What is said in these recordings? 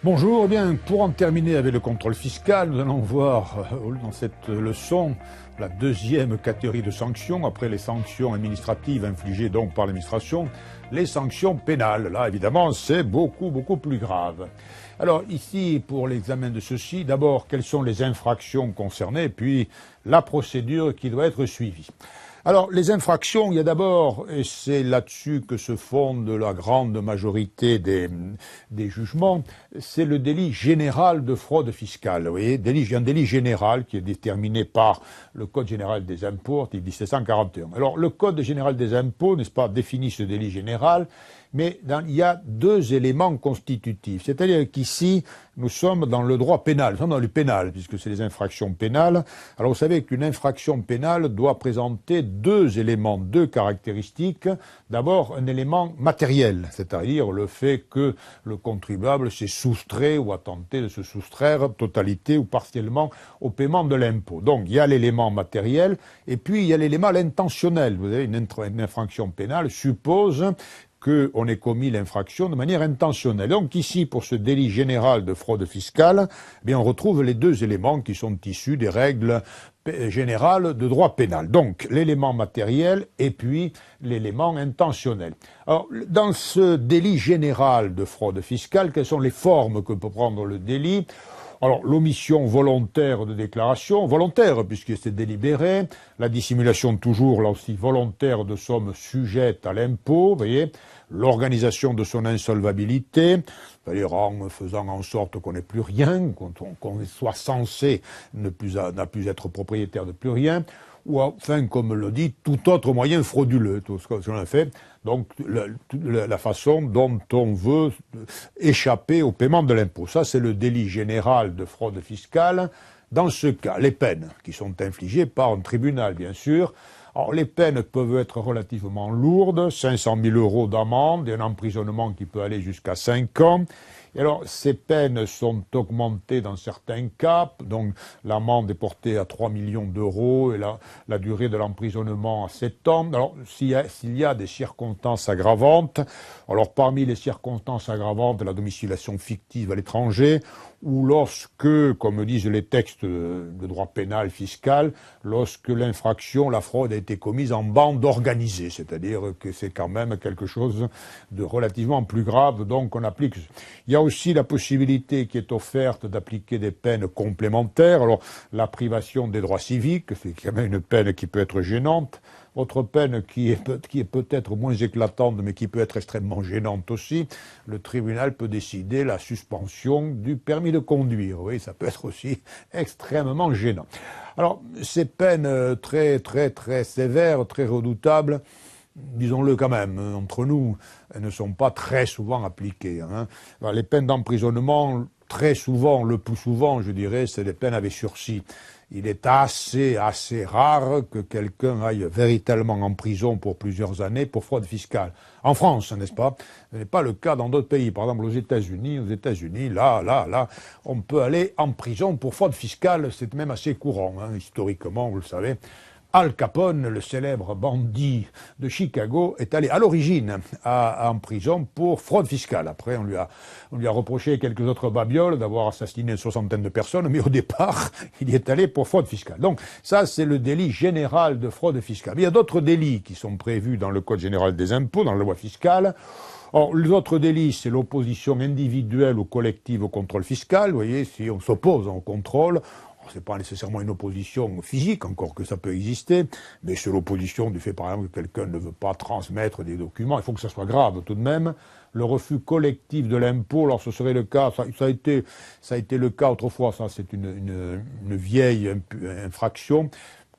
Bonjour, eh bien, pour en terminer avec le contrôle fiscal, nous allons voir dans cette leçon la deuxième catégorie de sanctions, après les sanctions administratives infligées donc par l'administration, les sanctions pénales. Là, évidemment, c'est beaucoup plus grave. Alors ici, pour l'examen de ceci, d'abord, quelles sont les infractions concernées, puis la procédure qui doit être suivie. Alors, les infractions, il y a d'abord, et c'est là-dessus que se fonde la grande majorité des jugements, c'est le délit général de fraude fiscale. Vous voyez, un délit général qui est déterminé par le Code général des impôts, article 1741. Alors, le Code général des impôts, n'est-ce pas, définit ce délit général, mais il y a deux éléments constitutifs. C'est-à-dire qu'ici, nous sommes dans le droit pénal, nous sommes dans le pénal, puisque c'est les infractions pénales. Alors vous savez qu'une infraction pénale doit présenter deux éléments, deux caractéristiques. D'abord, un élément matériel, c'est-à-dire le fait que le contribuable s'est soustrait ou a tenté de se soustraire totalité ou partiellement au paiement de l'impôt. Donc il y a l'élément matériel, et puis il y a l'élément intentionnel. Vous savez, une infraction pénale suppose qu'on ait commis l'infraction de manière intentionnelle. Donc ici, pour ce délit général de fraude fiscale, eh bien, on retrouve les deux éléments qui sont issus des règles générales de droit pénal. Donc l'élément matériel et puis l'élément intentionnel. Alors, dans ce délit général de fraude fiscale, quelles sont les formes que peut prendre le délit ? Alors, l'omission volontaire de déclaration, volontaire puisque c'est délibéré, la dissimulation toujours, là aussi, volontaire de sommes sujettes à l'impôt, vous voyez, l'organisation de son insolvabilité, c'est-à-dire en faisant en sorte qu'on n'ait plus rien, qu'on soit censé n'a plus être propriétaire de plus rien, ou enfin, comme le dit, tout autre moyen frauduleux, tout ce qu'on a fait. Donc, la façon dont on veut échapper au paiement de l'impôt. Ça, c'est le délit général de fraude fiscale. Dans ce cas, les peines qui sont infligées par un tribunal, bien sûr. Alors, les peines peuvent être relativement lourdes, 500 000 € d'amende et un emprisonnement qui peut aller jusqu'à 5 ans. Et alors, ces peines sont augmentées dans certains cas, donc l'amende est portée à 3 millions d'euros et la durée de l'emprisonnement à 7 ans. Alors, s'il y a des circonstances aggravantes, alors parmi les circonstances aggravantes, la domiciliation fictive à l'étranger, ou lorsque, comme disent les textes de droit pénal fiscal, lorsque l'infraction, la fraude a été commise en bande organisée, c'est-à-dire que c'est quand même quelque chose de relativement plus grave, donc on applique. Il y a aussi la possibilité qui est offerte d'appliquer des peines complémentaires, alors la privation des droits civiques, c'est quand même une peine qui peut être gênante. Autre peine qui est peut-être moins éclatante, mais qui peut être extrêmement gênante aussi, le tribunal peut décider la suspension du permis de conduire. Oui, ça peut être aussi extrêmement gênant. Alors, ces peines très sévères, très redoutables, disons-le quand même, entre nous, elles ne sont pas très souvent appliquées. Alors, les peines d'emprisonnement, très souvent, le plus souvent, je dirais, c'est des peines avec sursis. Il est assez rare que quelqu'un aille véritablement en prison pour plusieurs années pour fraude fiscale. En France, n'est-ce pas? Ce n'est pas le cas dans d'autres pays. Par exemple, aux États-Unis, là, on peut aller en prison pour fraude fiscale. C'est même assez courant, historiquement, vous le savez. Al Capone, le célèbre bandit de Chicago, est allé à l'origine en prison pour fraude fiscale. Après, on lui a reproché quelques autres babioles d'avoir assassiné une soixantaine de personnes, mais au départ, il y est allé pour fraude fiscale. Donc ça, c'est le délit général de fraude fiscale. Mais il y a d'autres délits qui sont prévus dans le Code général des impôts, dans la loi fiscale. Or, les autres délits, c'est l'opposition individuelle ou collective au contrôle fiscal. Vous voyez, si on s'oppose au contrôle, c'est pas nécessairement une opposition physique, encore que ça peut exister, mais c'est l'opposition du fait, par exemple, que quelqu'un ne veut pas transmettre des documents. Il faut que ça soit grave tout de même. Le refus collectif de l'impôt, alors ce serait le cas, ça a été le cas autrefois, ça c'est une vieille infraction,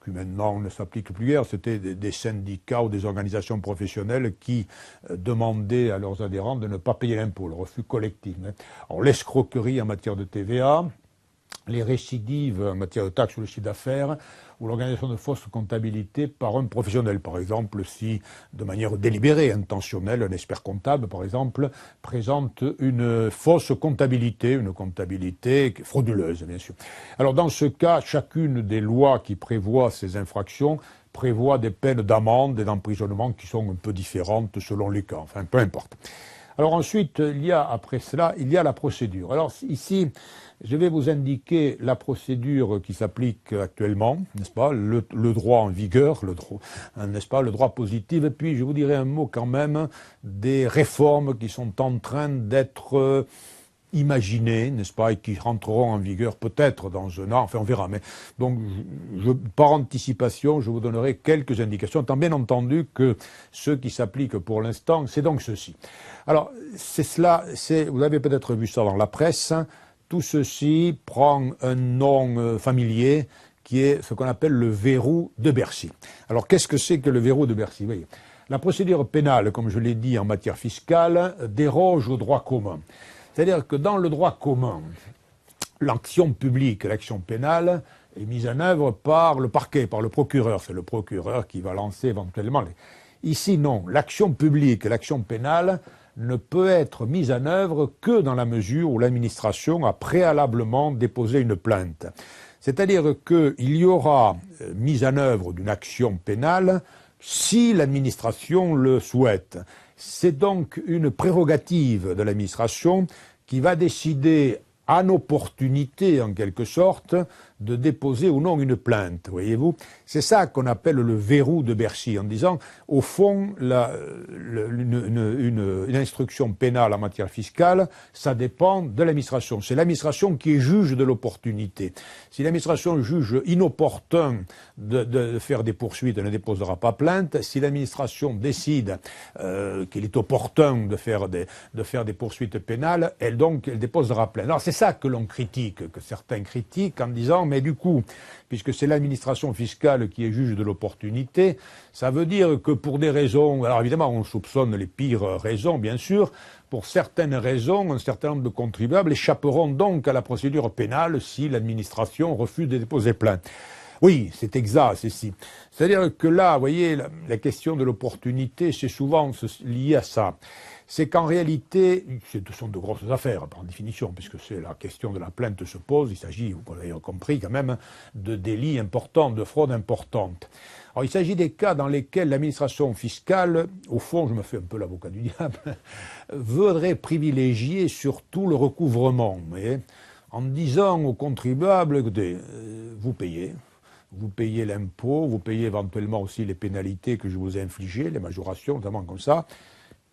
qui maintenant ne s'applique plus guère, c'était des syndicats ou des organisations professionnelles qui demandaient à leurs adhérents de ne pas payer l'impôt, le refus collectif. Alors l'escroquerie en matière de TVA, les récidives en matière de taxes sur le chiffre d'affaires ou l'organisation de fausses comptabilités par un professionnel. Par exemple, si de manière délibérée, intentionnelle, un expert comptable, par exemple, présente une fausse comptabilité, une comptabilité frauduleuse, bien sûr. Alors dans ce cas, chacune des lois qui prévoient ces infractions prévoit des peines d'amende et d'emprisonnement qui sont un peu différentes selon les cas. Enfin, peu importe. Alors ensuite, après cela, il y a la procédure. Alors ici, je vais vous indiquer la procédure qui s'applique actuellement, n'est-ce pas, le droit en vigueur, n'est-ce pas, le droit positif, et puis je vous dirai un mot quand même des réformes qui sont en train d'être imaginées, n'est-ce pas, et qui rentreront en vigueur peut-être dans un an, enfin on verra. Mais donc, par anticipation, je vous donnerai quelques indications, étant bien entendu que ce qui s'applique pour l'instant, c'est donc ceci. Alors, vous avez peut-être vu ça dans la presse, tout ceci prend un nom familier qui est ce qu'on appelle le verrou de Bercy. Alors, qu'est-ce que c'est que le verrou de Bercy? Vous voyez, la procédure pénale, comme je l'ai dit en matière fiscale, déroge au droit commun. C'est-à-dire que dans le droit commun, l'action publique, l'action pénale, est mise en œuvre par le parquet, par le procureur. C'est le procureur qui va lancer éventuellement Ici, non. L'action publique, l'action pénale, ne peut être mise en œuvre que dans la mesure où l'administration a préalablement déposé une plainte. C'est-à-dire qu'il y aura mise en œuvre d'une action pénale si l'administration le souhaite. C'est donc une prérogative de l'administration qui va décider en opportunité, en quelque sorte, de déposer ou non une plainte, voyez-vous. C'est ça qu'on appelle le verrou de Bercy, en disant, au fond, une instruction pénale en matière fiscale, ça dépend de l'administration. C'est l'administration qui est juge de l'opportunité. Si l'administration juge inopportun de faire des poursuites, elle ne déposera pas plainte. Si l'administration décide qu'il est opportun de faire des poursuites pénales, elle déposera plainte. Alors c'est ça que l'on critique, que certains critiquent en disant mais du coup, puisque c'est l'administration fiscale qui est juge de l'opportunité, ça veut dire que pour des raisons, alors évidemment on soupçonne les pires raisons bien sûr, pour certaines raisons, un certain nombre de contribuables échapperont donc à la procédure pénale si l'administration refuse de déposer plainte. Oui, c'est exact, c'est si. C'est-à-dire que là, vous voyez, la question de l'opportunité, c'est souvent lié à ça. C'est qu'en réalité, ce sont de grosses affaires, par définition, puisque c'est la question de la plainte se pose. Il s'agit, vous l'avez compris, quand même, de délits importants, de fraudes importantes. Alors, il s'agit des cas dans lesquels l'administration fiscale, au fond, je me fais un peu l'avocat du diable, voudrait privilégier surtout le recouvrement, vous voyez, en disant aux contribuables, écoutez, vous payez l'impôt, vous payez éventuellement aussi les pénalités que je vous ai infligées, les majorations, notamment comme ça,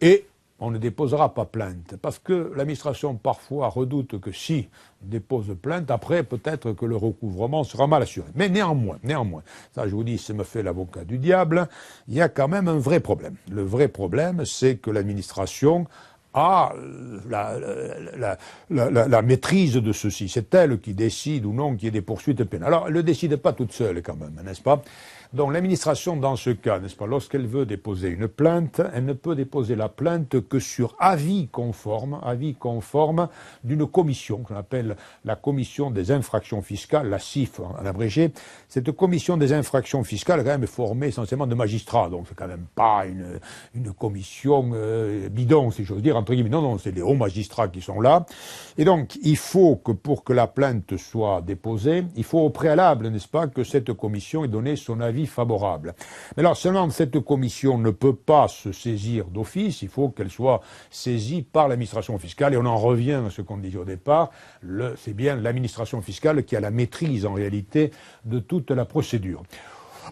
et on ne déposera pas plainte. Parce que l'administration parfois redoute que si on dépose plainte, après peut-être que le recouvrement sera mal assuré. Mais néanmoins, ça je vous dis, ça me fait l'avocat du diable, il y a quand même un vrai problème. Le vrai problème, c'est que l'administration a la maîtrise de ceci. C'est elle qui décide ou non qu'il y ait des poursuites pénales. Alors, elle ne le décide pas toute seule quand même, n'est-ce pas? Donc l'administration, dans ce cas, n'est-ce pas, lorsqu'elle veut déposer une plainte, elle ne peut déposer la plainte que sur avis conforme d'une commission qu'on appelle la commission des infractions fiscales, la CIF en abrégé. Cette commission des infractions fiscales est quand même formée essentiellement de magistrats, donc c'est quand même pas une commission bidon, si j'ose dire, entre guillemets. Non, c'est des hauts magistrats qui sont là. Et donc, il faut que pour que la plainte soit déposée, il faut au préalable, n'est-ce pas, que cette commission ait donné son avis favorable. Mais alors, seulement cette commission ne peut pas se saisir d'office, il faut qu'elle soit saisie par l'administration fiscale, et on en revient à ce qu'on disait au départ, c'est bien l'administration fiscale qui a la maîtrise en réalité de toute la procédure.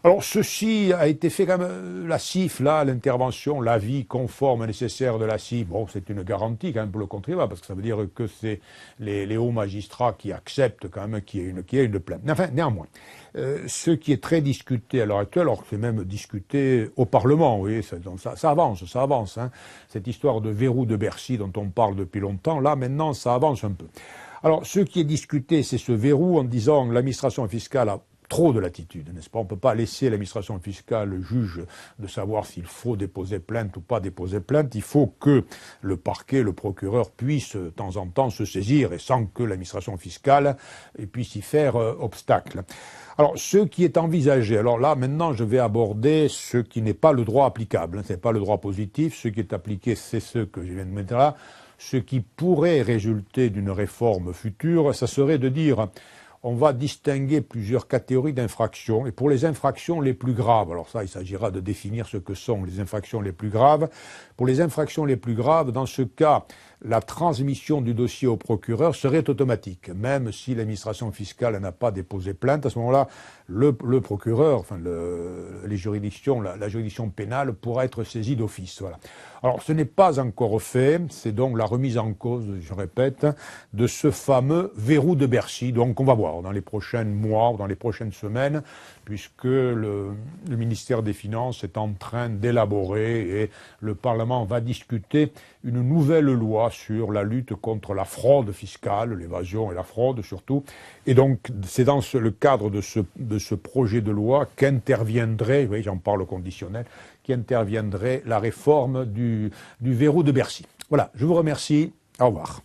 Alors, ceci a été fait quand même, la CIF, là, l'intervention, l'avis conforme nécessaire de la CIF, bon, c'est une garantie quand même pour le contribuable, parce que ça veut dire que c'est les hauts magistrats qui acceptent quand même qu'il y ait une plainte. Enfin, néanmoins, ce qui est très discuté à l'heure actuelle, alors que c'est même discuté au Parlement, vous voyez, ça avance, hein. Cette histoire de verrou de Bercy dont on parle depuis longtemps, là, maintenant, ça avance un peu. Alors, ce qui est discuté, c'est ce verrou en disant l'administration fiscale a trop de latitude, n'est-ce pas? On ne peut pas laisser l'administration fiscale juge de savoir s'il faut déposer plainte ou pas déposer plainte. Il faut que le parquet, le procureur puisse de temps en temps se saisir et sans que l'administration fiscale puisse y faire obstacle. Alors, ce qui est envisagé, alors là, maintenant, je vais aborder ce qui n'est pas le droit applicable, hein, ce n'est pas le droit positif. Ce qui est appliqué, c'est ce que je viens de mettre là. Ce qui pourrait résulter d'une réforme future, ça serait de dire on va distinguer plusieurs catégories d'infractions. Et pour les infractions les plus graves, alors ça, il s'agira de définir ce que sont les infractions les plus graves. Pour les infractions les plus graves, dans ce cas, la transmission du dossier au procureur serait automatique. Même si l'administration fiscale n'a pas déposé plainte, à ce moment-là, le procureur, enfin les juridictions, la juridiction pénale pourra être saisie d'office. Voilà. Alors, ce n'est pas encore fait, c'est donc la remise en cause, je répète, de ce fameux verrou de Bercy. Donc, on va voir dans les prochains mois ou dans les prochaines semaines, puisque le ministère des Finances est en train d'élaborer et le Parlement va discuter une nouvelle loi sur la lutte contre la fraude fiscale, l'évasion et la fraude surtout. Et donc, c'est dans le cadre de ce projet de loi qu'interviendrait, oui, j'en parle au conditionnel, qu'interviendrait la réforme du verrou de Bercy. Voilà, je vous remercie. Au revoir.